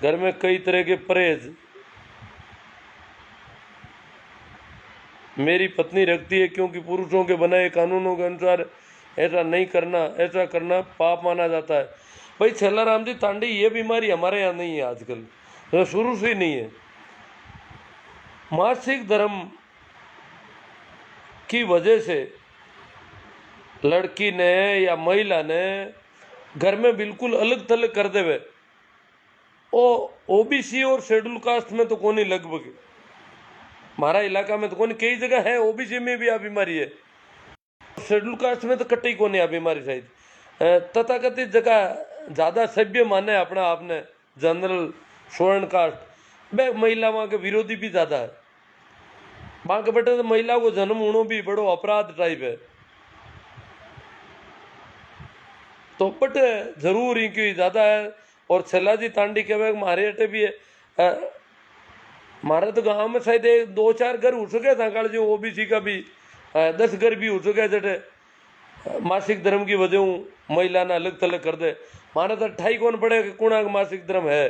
घर में कई तरह के परहेज मेरी पत्नी रखती है क्योंकि पुरुषों के बनाए कानूनों के अनुसार ऐसा करना पाप माना जाता है। भाई छेला राम जी तांडी, ये बीमारी हमारे यहाँ नहीं है आजकल, तो शुरू से ही नहीं है। मासिक धर्म की वजह से लड़की ने या महिला ने घर में बिल्कुल अलग थलग कर देवे। ओ ओबीसी और शेड्यूल कास्ट में तो कोनी, लगभग हमारा इलाका में तो कोनी, कई जगह है ओबीसी में भी आ बीमारी है, शेड्यूल कास्ट में तो कट्टी कोनी आ बीमारी शायद। तथाकथित जगह ज़्यादा सभ्य माने अपना आपने जनरल स्वर्ण कास्ट वे महिला वहाँ के विरोधी भी ज़्यादा है। वहाँ के बेटे तो महिला को जन्म होना भी बड़ो अपराध टाइप है। तो बट जरूर ही क्यों ज़्यादा है। और छेला जी तांडी के हमारे अटे भी है। हमारे तो गांव में शायद 2-4 घर हो सके था जो ओबीसी का भी 10 घर भी हो सके जटे मासिक धर्म की वजह महिला ने अलग थलग कर दे। माने तो ठाई कौन पड़े कि कुणा मासिक धर्म है।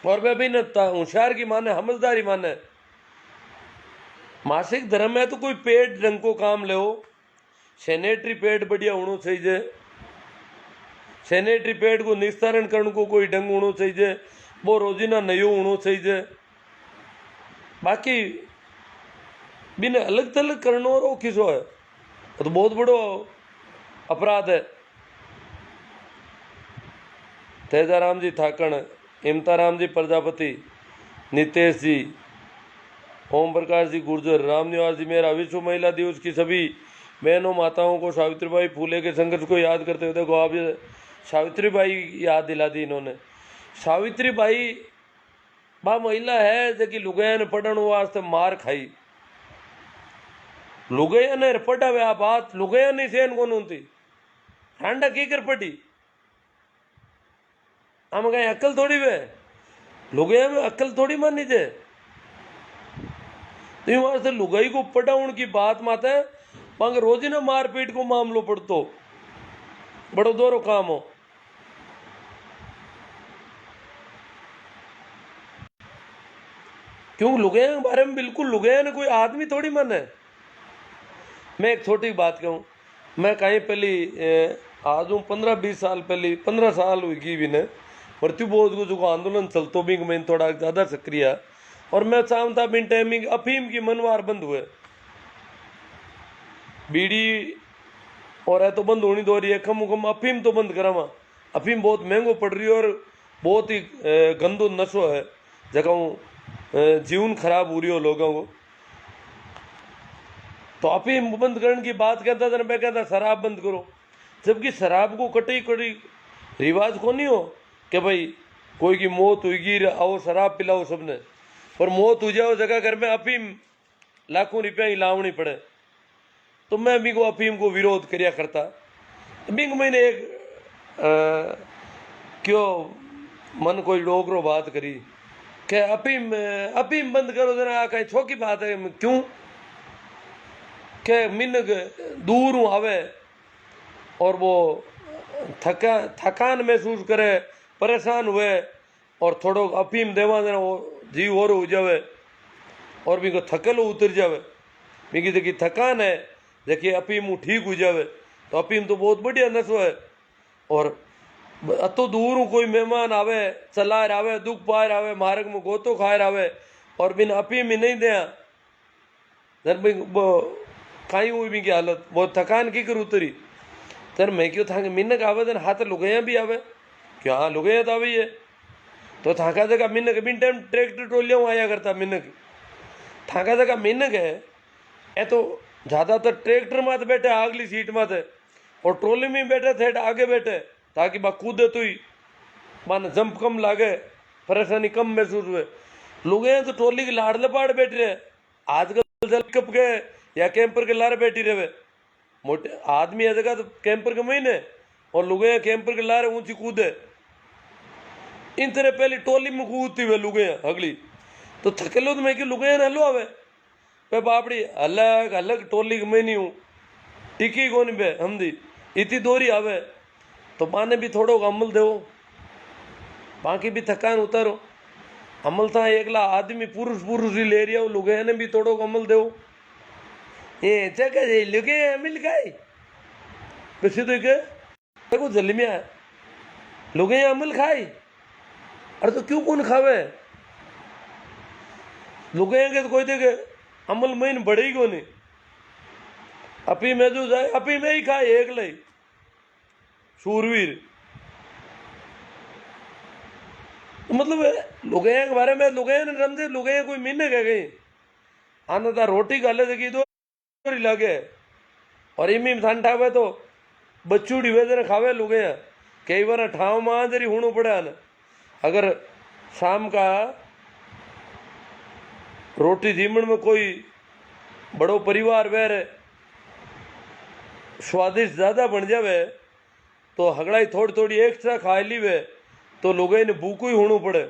और वे भी न होशियार की माने, समझदारी माने। मासिक धर्म है तो कोई पेट ढंग को काम ले, सैनिटरी पेड बढ़िया होना चाहिए, सैनिटरी पैड को निस्तारण करने को कोई ढंग होना चाहिए, वो रोजीना नयो होना चाहिए। बाकी बिन अलग थलग करना और किसो है, वो तो बहुत बड़ो अपराध है। तेजाराम जी थाकण, इमताराम जी प्रजापति, नितेश जी, ओम प्रकाश जी गुर्जर, रामनिवास जी मेरा, विश्व महिला दिवस की सभी बहनों माताओं को सावित्रीबाई फूले के संघर्ष को याद करते हुए, देखो आप ये सावित्रीबाई याद दिला दी इन्होंने। सावित्रीबाई बा महिला है जो लुगाया ने पढ़ने वास्ते मार खाई, लुगाया ने पढ़ा वे बात लुगाया नहीं सेन कौन होती, हांडा की कर पड़ी, हम कहीं अक्ल थोड़ी वे, लुगाया में अक्ल थोड़ी मानी जे। तो वहां से लुगाई को पढ़ाउन की बात माता है, पंग रोजीना मारपीट को मामलो पड़तो बड़ो दोरो काम हो। क्यों लुगाया के बारे में बिल्कुल लुगाया ने कोई आदमी थोड़ी मन है। मैं एक छोटी बात कहूँ, मैं कहीं पहली आज हूँ 15-20 साल पहले, 15 साल हुई की भी ने मृत्यु बोध को जो आंदोलन चलतो भी मैं थोड़ा ज़्यादा सक्रिय, और मैं चाहता बिन टाइमिंग अफीम की मनवार बंद हुए, बीड़ी और है तो बंद होनी दो रही है, कम कम अफीम तो बंद करावा। अफीम बहुत महंगो पड़ रही है और बहुत ही गंदो नशो है, जगह जीवन खराब हो रही हो लोगों को। तो अफीम बंद करने की बात कहता था, मैं कहता शराब बंद करो, जबकि शराब को कटी कटी रिवाज को नहीं हो कि भाई कोई की मौत हुई आओ शराब पिलाओ सबने, और मौत हो जाओ जगह घर में अफीम लाखों रुपया ही लावनी पड़े। तो मैं भी को अफीम को विरोध करिया करता। बिंग मैंने एक क्यों मन कोई डोगरो बात करी कि अफीम बंद करो जना, कहीं छोकी बात है क्यों के मिनक दूर आवे और वो थकान महसूस करे, परेशान हुए, और थोड़ो अफीम देवा देना वो जीव और हो जावे और भी को थकेलो उतर जावे, बिकी देखी थकान है देखिए अफीम ठीक हो जावे। तो अफीम तो बहुत बढ़िया नशो है। और अतो दूर कोई मेहमान आवे, चलार आवे, दुख पार आवे, मार्ग में गोतो खायर आवे और बिन अफीम ही नहीं दिया कहीं हुई भी की हालत, वो थकान की कर उतरी। सर मैं क्यों था मिन्नक आवे दिन हाथ लुगैया भी आवे, क्या हाँ लुगैया तो आवे, तो थाका जगह मिन्नक बिन टाइम ट्रैक्टर टोलिया आया करता मिन्नक, थाका जगह मिन्नक है ए तो ज़्यादातर ट्रैक्टर में बैठे अगली सीट में थे और ट्रोली में बैठे थे आगे बैठे, ताकि बा कूदे तो ही मान जंप कम लागे, परेशानी कम महसूस हुए। लोग हैं तो ट्रोली की लाड़ लपाड़ बैठ रहे, आजकल जल कप गए या कैंपर के लारे बैठी रहे, मोटे आदमी है जगह तो कैंपर के महीने और लुगे कैंपर के लारे ऊंची कूदे, इन तरह पहले टोली में कूदती हुए लुगे अगली, तो थकेलो तो मैं कि लुगे हलो आवे पे बापड़ी अलग अलग टोली में नहीं हूँ टिकी कौन बे हमदी इतनी दोरी आवे, तो माने भी थोड़ो अमल दो, बाकी भी थकान उतारो। अमल था एकला आदमी पुरुष पुरुष ही ले रहा हो, लुगे ने भी थोड़ो अमल दो। ये जगह लुगे मिल गए वैसे तो देखो जलमिया लुगे अमल खाए, अरे तो क्यों कौन खावे, लुगे के तो कोई देखे अमल महीन बढ़ेगी को नहीं, अपी में जो जाए अपी में ही खाए एक लई शूरवीर। तो मतलब लुगे के बारे में लुगे ने समझे लुगे कोई मीने कह गई आना था रोटी गाले देखी तो लगे और इमी ठंडा हुए तो बच्चूड़ी वे खावे लुगे कई बार ठाव में जरी होना पड़ा न, अगर शाम का रोटी जीमण में कोई बड़ो परिवार वह स्वादिष्ट ज़्यादा बन जावे तो हगड़ाई थोड़ी थोड़ी एक्स्ट्रा खा ली वे, तो लोगों ने भूखो ही होना पड़े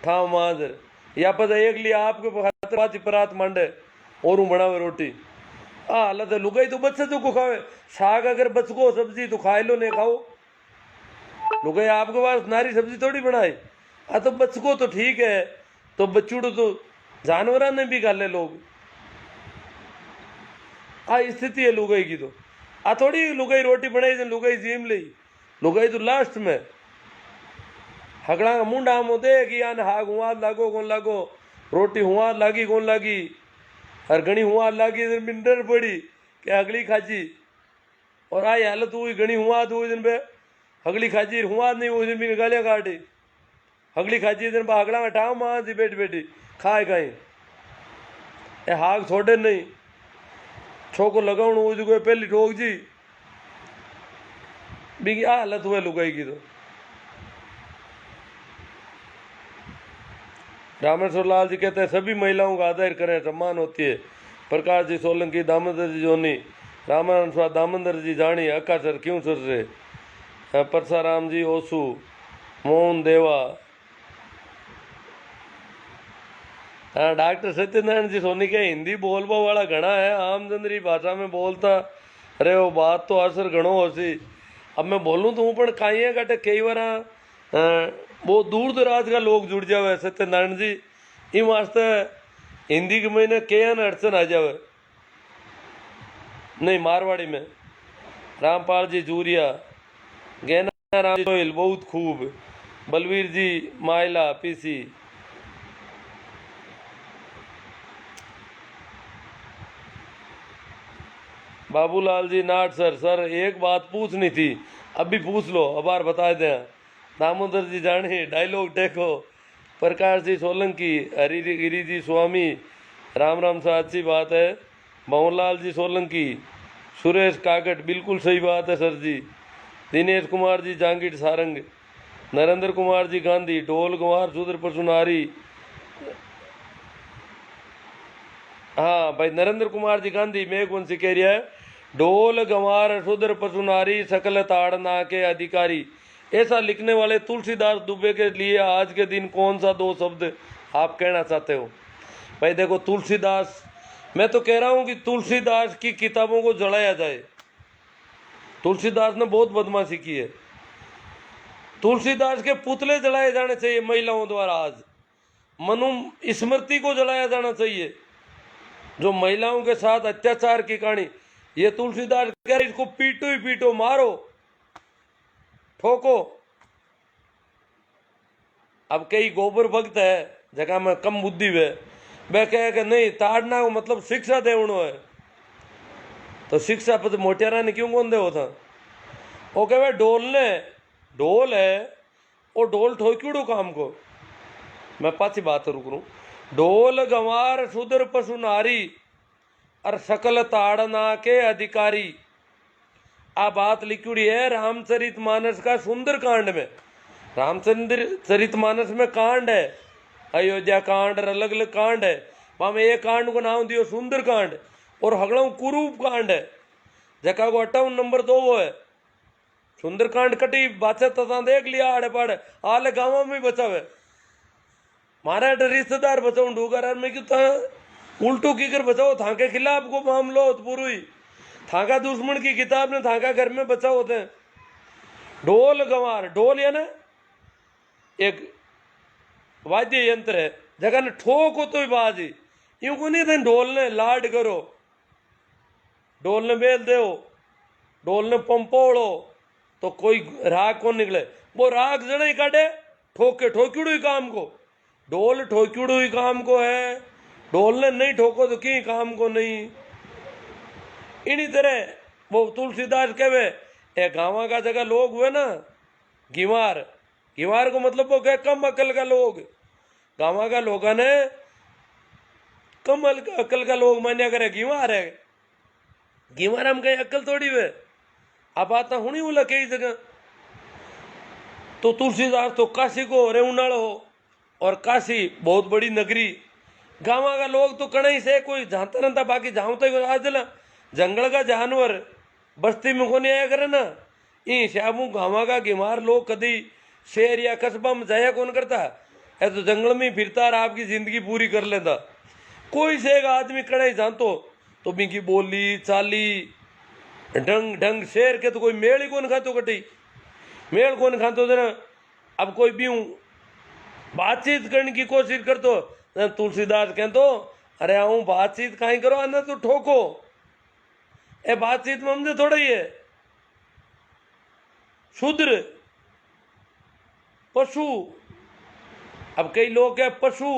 ठाव माजर, या पता एक लिया आपके पाती परात मांडे और बनावे रोटी। हाँ हालत है लुगाई तो बच्चे तो को खावे, साग अगर बच को सब्जी तो खाए लो नहीं खाओ, लुगाई आपके पास नारी सब्जी थोड़ी बनाए, आ तो बच को तो ठीक है, तो बच्चूड़ो तो जानवरा ने भी गाले लोग, आ स्थिति है लुगाई की। तो आ थोड़ी लुगाई रोटी बनाई लुगाई जीम ली, लुगाई तो लास्ट में हगड़ा का मुंडा मो दे कि यान हाग हुआ लागो कौन लागो, रोटी हुआ लागी कौन लागी, और घनी हुआ लागी दिन डर पड़ी कि अगली खाची, और आई हालत हुई घनी हुआ तो दिन पे अगली खाची हुआ नहीं उस दिन भी गालियाँ काटी, अगली खाची दिन पे हगड़ा में टाँव मार दी बेटी बेटी खाए कहीं ए हाग छोड़े नहीं छोको लगाउण उस कोई पहली ठोक जी भी आ हालत हुए लुगाई की। तो रामेश्वर लाल जी कहते हैं सभी महिलाओं का आदर करें, सम्मान होती है। प्रकाश जी सोलंकी, दामोदर जी जोनी, रामानंद स्वाद दामोदर जी जानी, अक्का सर क्यों सर से, परसाराम जी ओसू, मोहन देवा, हाँ डॉक्टर सत्यनारायण जी सोनी के हिंदी बोलबा वाला घना है, आम जनरी भाषा में बोलता अरे वो बात तो असर घणो होसी। अब मैं बोलूँ तो हूँ पर काइया कटे कई बार वो दूर दराज का लोग जुड़ जावे सत्यनारायण जी इन वास्ते हिंदी के महीने कई अड़चन आ जावे नहीं मारवाड़ी में। रामपाल जी जूरिया, गैना राम जी सोहिल बहुत खूब, बलवीर जी माइला पीसी, बाबूलाल जी नाट सर सर एक बात पूछनी थी अभी पूछ लो अबार बता दें। दामोदर जी जानी डायलॉग टेको, प्रकाश जी सोलंकी, गिरी जी स्वामी, राम राम सा अच्छी बात है, भंवरलाल जी सोलंकी, सुरेश काकट बिल्कुल सही बात है सर जी, दिनेश कुमार जी जांगीर सारंग, नरेंद्र कुमार जी गांधी, ढोल कुमार सुधर पसुनारी, हाँ भाई नरेंद्र कुमार जी गांधी मैं कौन सी कह रहा है, ढोल गंवार सुधर पसुनारी सकल ताड़ना के अधिकारी। ऐसा लिखने वाले तुलसीदास दुबे के लिए आज के दिन कौन सा दो शब्द आप कहना चाहते हो? भाई देखो तुलसीदास, मैं तो कह रहा हूं कि तुलसीदास की किताबों को जलाया जाए। तुलसीदास ने बहुत बदमाशी की है, तुलसीदास के पुतले जलाए जाने चाहिए महिलाओं द्वारा। आज मनु स्मृति को जलाया जाना चाहिए, जो महिलाओं के साथ अत्याचार की कहानी। ये तुलसीदास कह रहे इसको पीटो ही पीटो, मारो ठोको। अब कई गोबर भक्त है जगह में कम बुद्धि वे वह कहे कि नहीं ताड़ना को मतलब शिक्षा देवनो है, तो शिक्षा पर मोटियारा ने क्यों कौन दे था? वो कहे ढोल है वो ढोल ठोक्यूड़ू काम को। मैं पाची बात रुक रू, ढोल गंवार सुधर पशु नारी और सकल ताड़ना के अधिकारी। आ बात लिखी है रामचरितमानस का सुंदर कांड में। रामचरितमानस में कांड है, अयोध्या कांड और अलग अलग कांड है, वहां में एक कांड को नाम दियो सुंदर कांड, और हगड़ा कुरूप कांड है जका को 58 नंबर 2 वो है। सुंदर कांड कटी बात तथा देख लिया आड़े पाड़े आले गाँव में बचावे, मारा रिश्तेदार बचाऊ डूगर में क्यों उल्टू की कर बचाओ, था के खिलाफ को मामलो हो पूरी, थाका दुश्मन की किताब ने थाका घर में बचा होते हैं। ढोल गंवार, ढोल या ना एक वाद्य यंत्र है, जगह ने ठोको तो बाजी यूं को नहीं थे। ढोल ने लाड करो, ढोल ने बेल दो, ढोल ने पंपोड़ो तो कोई राग कौन निकले, वो राग जड़े ही काटे ठोके ठोक्यूड़ू ही काम को। ढोल ठोक्यूड़ू ही काम को है, ढोल ने नहीं ठोको तो की काम को नहीं। इन्हीं तरह वो तुलसीदास कहे ए गाँव का जगह लोग हुए ना गिवार, गिवार को मतलब वो कहे कम अकल का लोग। गाँव का लोगों ने कम अकल का लोग मान्या करे गिवार है, गिवार हम कहीं अकल थोड़ी वे। अब आता हुनी बोला कई जगह तो तुलसीदास तो काशी को रेउनाल हो, और काशी बहुत बड़ी नगरी, गाँव का लोग तो कहीं से कोई जानता रहता, बाकी जाऊँ तो आज ना जंगल का जानवर बस्ती में कोनी आया करे ना, इन श्यामू गाँव का गिमार लोग कभी शहर या कस्बा में जाया कौन करता है, तो जंगल में फिरता और आपकी जिंदगी पूरी कर लेता। कोई से एक आदमी कड़ाई जानतो तो बिकी बोली चाली ढंग ढंग शेर के तो कोई मेल ही कौन खातो, कटी मेल कौन खातो जना। अब कोई भी बातचीत करने की कोशिश करतो, तुलसीदास कहतो अरे आऊँ बातचीत कहीं करो ना तो ठोको, ए बातचीत में हमसे थोड़ा ही है। शूद्र, पशु। अब कई लोग क्या पशु,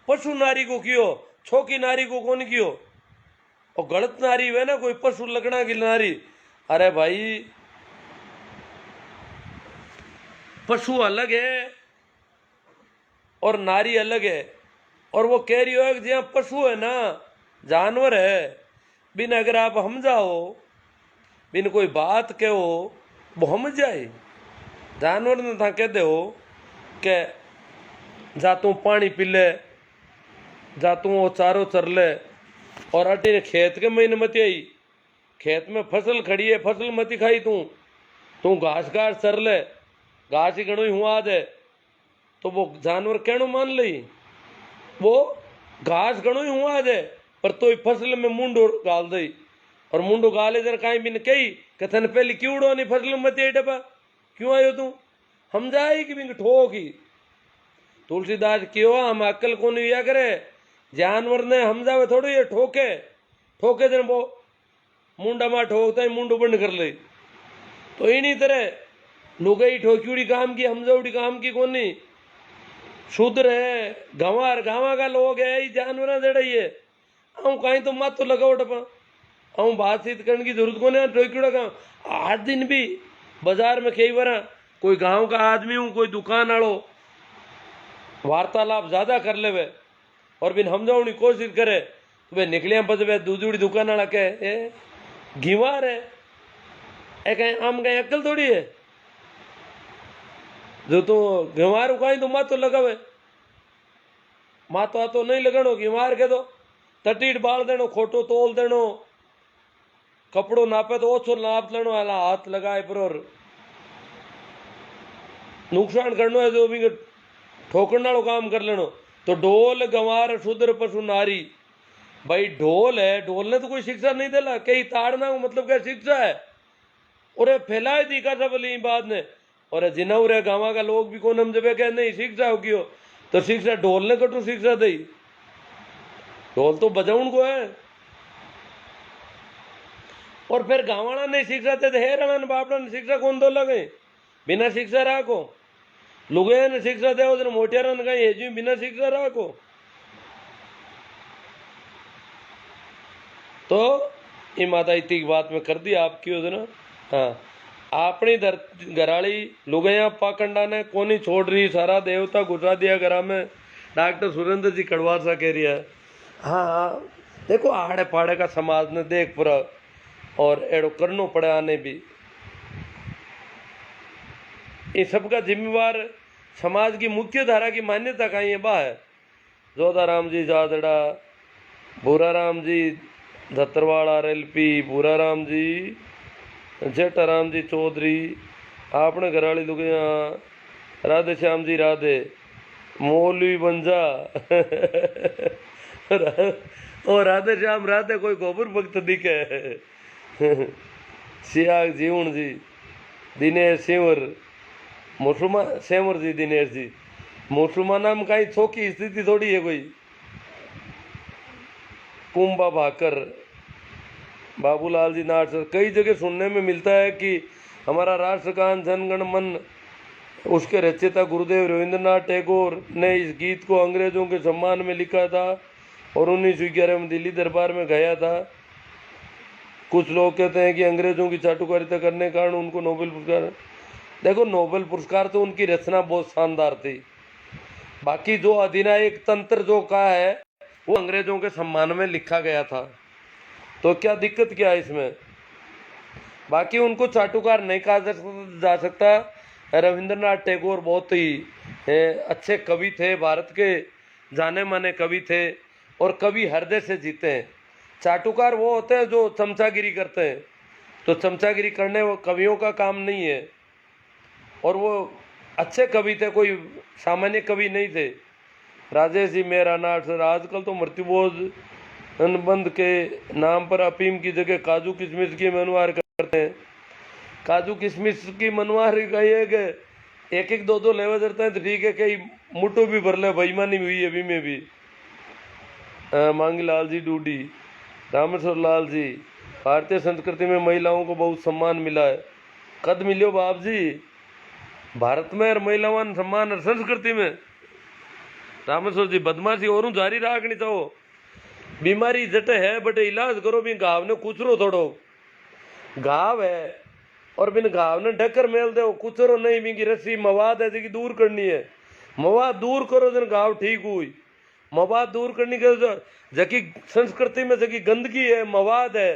पशु नारी को कियो, छोकी नारी को कौन कियो, और गलत नारी है ना कोई पशु लगना की नारी। अरे भाई पशु अलग है और नारी अलग है। और वो कह रही हो कि जहाँ पशु है ना, जानवर है, बिन अगर आप हम जाओ, बिन कोई बात कहो वो हम जाए। जानवर ने था कह दो के जा तू पानी पी ले, जा तू वो चारो चर ले, और अटे खेत के महीने मत आई, खेत में फसल खड़ी है, फसल मत खाई तू घास घास चर ले, घास ही घणो ही हुआ दे। तो वो जानवर कहनो मान ली, वो घास घणो ही हुआ दे, पर तो फसल में मुंडो गाल दई, और मुंडो गाले जर कहीं भी कही कि थन पहले क्यों उड़ो नहीं फसल में मत डबा, क्यों आयो तू, हम जाए कि बिंग ठोकी। तुलसीदास क्यों हम अक्ल को नहीं करे, जानवर ने हम जावे थोड़ी ये ठोके, ठोके जन वो मुंडा मा ठोकता है मुंडो बंद कर ले। तो इन्हीं तरह लुगाई ठोक्यूड़ी काम की, हम जाऊड़ी काम की कोनी। शूद्र है, गंवार गांवा का लोग है, ये जानवर जड़े ये आऊँ कहीं तो मत तो लगाओ टपा, आऊँ बातचीत करने की जरूरत को नहीं। ठोक्यूड़ा काम आज दिन भी बाजार में कई बार कोई गांव का आदमी हूँ, कोई दुकान आड़ो वार्तालाप ज्यादा कर ले वे, और बिन हम जाऊनी कोशिश करे तो वे निकलिया बस वे दूधूड़ी दुकान वाला कहे घीवार है, कहीं आम कहीं अक्ल थोड़ी है जो तू घीवार कहीं तो मातो लगावे, मातो तो नहीं लगानो घीवार के तो तटीट बाल देनो, खोटो तोल देनो, कपड़ो नापे तो ओछो नाप लेनो, आला हाथ लगाए पर और नुकसान करनो है जो भी ठोकरने वालों काम कर लेनो। तो ढोल गंवार शूद्र पशु नारी, भाई ढोल है, ढोल ने तो कोई शिक्षा नहीं देला, कई ताड़ना को मतलब क्या शिक्षा है, और फैलाए दी का सब बात ने। और जिन्हों गाँव का लोग भी कौन हम जब कह नहीं शिक्षा हो क्यों, तो शिक्षा ढोल ने कटू शिक्षा दी, ढोल तो बजाउन को है। और फिर गाँवाना ने शिक्षा दे, हेराना ने बापड़ा ने शिक्षा कौन दो लगे, बिना शिक्षा राखो। लुगे ने शिक्षा दे, मोटियारा ने कहीं हेजू बिना शिक्षा राखो। तो ये माता इतनी बात में कर दी आपकी ना। हाँ, अपनी घराली लुगया पाकंडा ने कोनी छोड़ रही, सारा देवता घुसा दिया घरा में, डॉक्टर सुरेंद्र जी कड़वार सा कह रही है। हाँ हाँ, देखो आड़े पाड़े का समाज ने देख पूरा, और एड़ो करनो पड़े आने भी, ये सबका जिम्मेवार समाज की मुख्य धारा की मान्यता का ये बा है। जोधाराम जी जादड़ा, भूराराम जी धतरवाड़ा रेलपी, भूराराम जी, जेठाराम जी चौधरी, आपने घराली लुगिया, राधे श्याम जी राधे, मौलवी बंजा और राधे श्याम राधे कोई गोबर भक्त दिखे सियाग जीवन जी, दिनेश सिंवर, मुसलमान सेवर जी, दिनेश जी, मुसलमाना में कहीं छोकी स्थिति थोड़ी है कोई। कुंभा भाकर, बाबूलाल जी नाट, कई जगह सुनने में मिलता है कि हमारा राष्ट्रगान जनगण मन, उसके रचयिता गुरुदेव रविंद्रनाथ टैगोर ने इस गीत को अंग्रेजों के सम्मान में लिखा था और 1911 में दिल्ली दरबार में गाया था। कुछ लोग कहते हैं कि अंग्रेजों की चाटुकारिता करने के कारण उनको नोबेल पुरस्कार। देखो नोबेल पुरस्कार तो उनकी रचना बहुत शानदार थी, बाकी जो अधिनायक तंत्र जो का है वो अंग्रेजों के सम्मान में लिखा गया था, तो क्या दिक्कत क्या है इसमें। बाकी उनको चाटुकार नहीं कहा जा सकता। रविंद्रनाथ टैगोर बहुत ही अच्छे कवि थे, भारत के जाने माने कवि थे, और कवि हृदय से जीते हैं। चाटुकार वो होते हैं जो चमचागिरी करते हैं, तो चमचागिरी करने वो कवियों का काम नहीं है, और वो अच्छे कवि थे, कोई सामान्य कवि नहीं थे। राजेश जी मेरा नाट सर, आजकल तो मृत्युबोध अनुबंध के नाम पर अफीम की जगह काजू किशमिश की मनवार करते हैं। काजू किशमिश की मनवार का ये कि एक एक दो दो लेवा करते हैं तो ठीक है, कई मुट्ठो भी भर ले, बेईमानी हुई है अभी में भी। मांगीलाल जी डूडी, रामेश्वर लाल जी, भारतीय संस्कृति में महिलाओं को बहुत सम्मान मिला है। कद मिलियो बाप जी भारत में और महिलावान सम्मान और संस्कृति में। रामेश्वर जी बदमाशी और जारी राखनी चाहो। बीमारी जट है बट इलाज करो भी घाव ने कुचरो थोड़ो। घाव है और बिन घाव ने ढक्कर मेल दो कुचरो नहीं बिंगी रस्सी मवाद है जी दूर करनी है। मवाद दूर करो जन घाव ठीक हुई। मवाद दूर करने के जकी संस्कृति में जकी गंदगी है मवाद है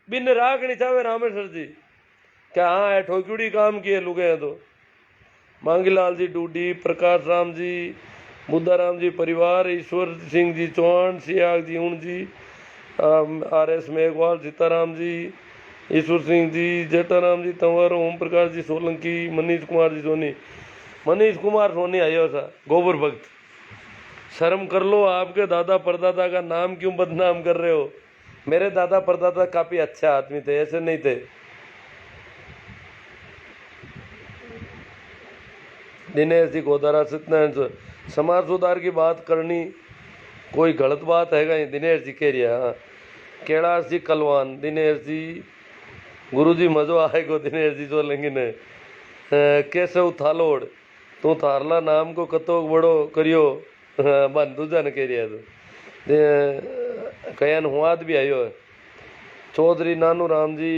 बिन राखनी चाहे रामेश्वर जी क्या हाँ है ठोकुड़ी काम किए लुगे हैं तो। मांगीलाल जी डूडी, प्रकाश राम जी, बुद्धा राम जी परिवार, ईश्वर सिंह जी चौहान, सियाग जी ऊण जी, RS मेघवाल, सीताराम जी, ईश्वर सिंह जी, जेठाराम जी तंवर, ओम प्रकाश जी सोलंकी, मनीष कुमार जी सोनी। मनीष कुमार सोनी आयो सा गोबर भक्त। शर्म कर लो, आपके दादा परदादा का नाम क्यों बदनाम कर रहे हो। मेरे दादा परदादा काफी अच्छे आदमी थे, ऐसे नहीं थे। दिनेश जी गोदारा सत्यनारायण समाज सुधार की बात करनी कोई गलत बात है क्या? दिनेश जी कह रहा हाँ। कैलाश जी कलवान, दिनेश जी गुरु जी मजो आएगो। दिनेश जी सोलंगी ने केशव थालोड़ तू थारला नाम को कतो बड़ो करियो बन दूजा ने कह रहा तो कयान हुआद भी आयो है। चौधरी नानू राम जी,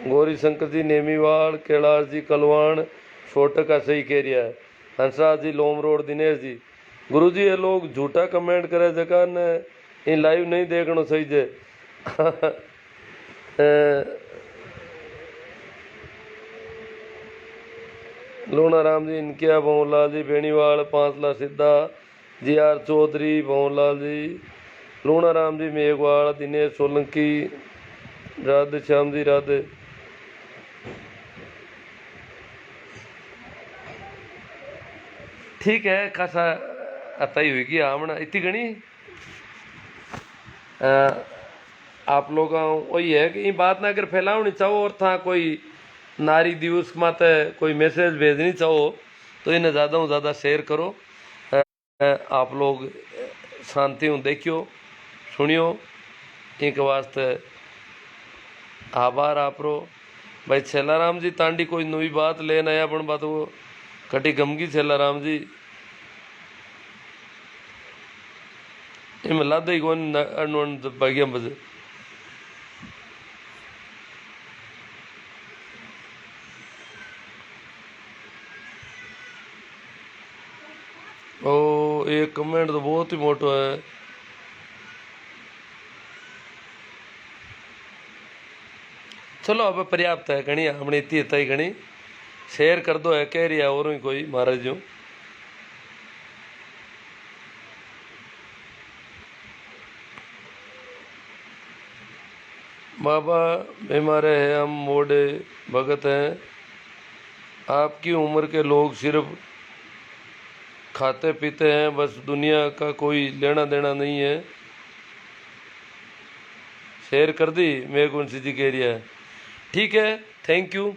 गौरी शंकर जी नेमीवाल, कैलाश जी कलवान छोटे का सही कह रहा है। हंसराज जी लोम रोड, दिनेश जी गुरु जी ये लोग झूठा कमेंट करे जगह ने इन लाइव नहीं देखना सही जे लोना राम जी इनकिया, भवनलाल जी बेनीवाल, पांचला सिद्धा, GR चौधरी, भवनलाल जी, लोना राम जी मेघवाल, दिनेश सोलंकी, राधे श्याम जी राधे। ठीक है खासा आता ही हुई कि हमने इतनी घनी आप लोग वही है कि ये बात ना अगर फैलावनी चाहो और था कोई नारी दिवस माते कोई मैसेज भेजनी चाहो तो इन्हें ज़्यादा से ज़्यादा शेयर करो। आप लोग शांति हूँ देखियो सुनियो इनके वास्ते आभार आप रो। भाई छेलाराम जी तांडी कोई नई बात लेन आया पण बात वो कटी गमगी छेलाराम जी इनमें लाद ही कौन अनवन भाग्य बजे ओ एक कमेंट तो बहुत ही मोटो है। चलो अब पर्याप्त है घनी हमने इतनी ही घनी शेयर कर दो है कह रही है और कोई महाराज जो बाबा बीमारे हैं हम मोड़े भगत हैं। आपकी उम्र के लोग सिर्फ खाते पीते हैं बस दुनिया का कोई लेना देना नहीं है। शेयर कर दी मेरे को जी कह रही है। ठीक है थैंक यू।